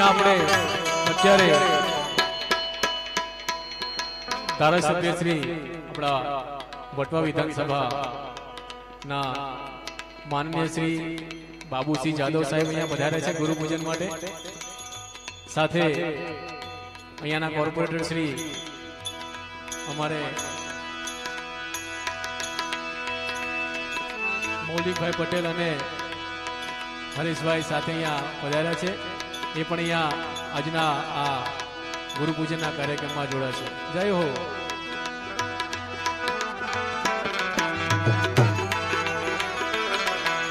અહીંયા આપણે અત્યારે ધારાસભ્ય શ્રી આપણા વટવા વિધાનસભા ના માનનીય શ્રી બાબુસિંહ જાદવ સાહેબ અહીંયા પધાર્યા છે ગુરુ પૂજન માટે। સાથે અહીંયાના કોર્પોરેટર શ્રી અમારે મૌલિકભાઈ પટેલ અને હરીશભાઈ સાથે અહીંયા પધાર્યા છે। એ પણ અહીંયા આજના આ ગુરુ પૂજનના કાર્યક્રમમાં જોડાશે। જય હો।